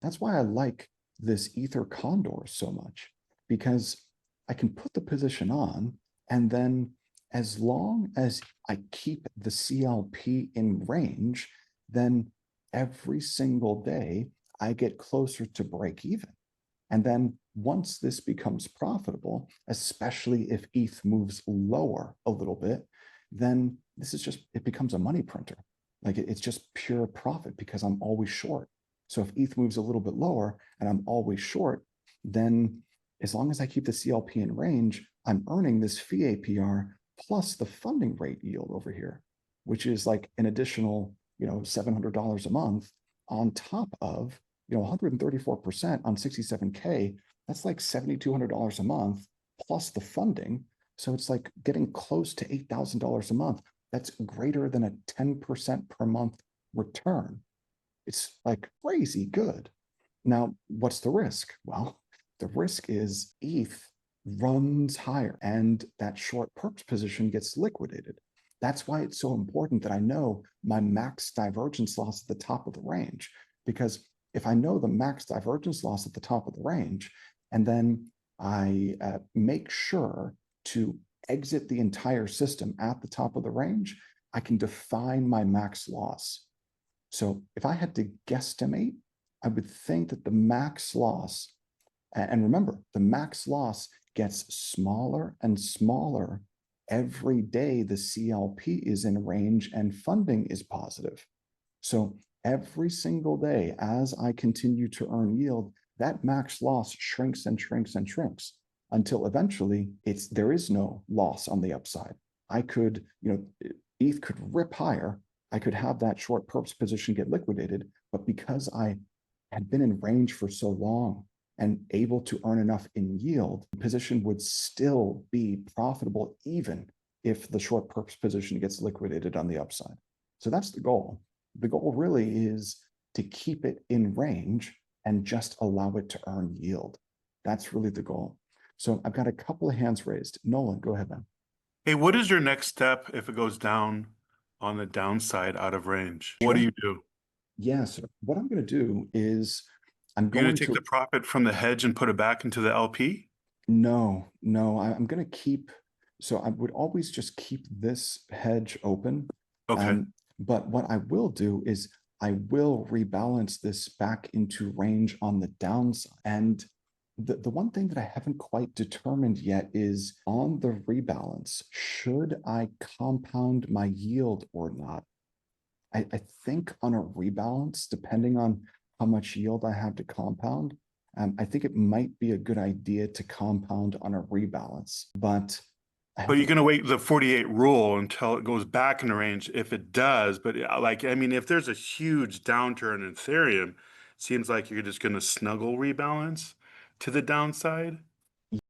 That's why I like this Ether Condor so much, because I can put the position on, and then as long as I keep the CLP in range, then every single day I get closer to break even. And then once this becomes profitable, especially if ETH moves lower a little bit, then this is just, it becomes a money printer. Like it's just pure profit because I'm always short. So if ETH moves a little bit lower and I'm always short, then as long as I keep the CLP in range, I'm earning this fee APR plus the funding rate yield over here, which is like an additional, $700 a month on top of 134% on 67K. That's like $7,200 a month plus the funding. So it's like getting close to $8,000 a month. That's greater than a 10% per month return. It's like crazy good. Now, what's the risk? Well, the risk is ETH runs higher and that short perps position gets liquidated. That's why it's so important that I know my max divergence loss at the top of the range, because if I know the max divergence loss at the top of the range, and then I make sure to exit the entire system at the top of the range, I can define my max loss. So if I had to guesstimate, I would think that the max loss, and remember, the max loss gets smaller and smaller every day the CLP is in range and funding is positive. So every single day, as I continue to earn yield, that max loss shrinks and shrinks and shrinks until eventually there is no loss on the upside. I could, ETH could rip higher. I could have that short perps position get liquidated, but because I had been in range for so long and able to earn enough in yield, the position would still be profitable even if the short perps position gets liquidated on the upside. So that's the goal. The goal really is to keep it in range and just allow it to earn yield. That's really the goal. So I've got a couple of hands raised. Nolan, go ahead, man. Hey, what is your next step if it goes down on the downside out of range? What do Sure. you do? Yeah, so what I'm going to do is I'm You're going going to take to, the profit from the hedge and put it back into the LP? no, I'm going to keep, so I would always just keep this hedge open. Okay. But what I will do is I will rebalance this back into range on the downside. And the one thing that I haven't quite determined yet is on the rebalance, should I compound my yield or not? I think on a rebalance, depending on how much yield I have to compound, I think it might be a good idea to compound on a rebalance. But I But have you're to, going to wait the 48 rule until it goes back in the range if it does. But like, I mean, if there's a huge downturn in Ethereum, it seems like you're just going to snuggle rebalance to the downside.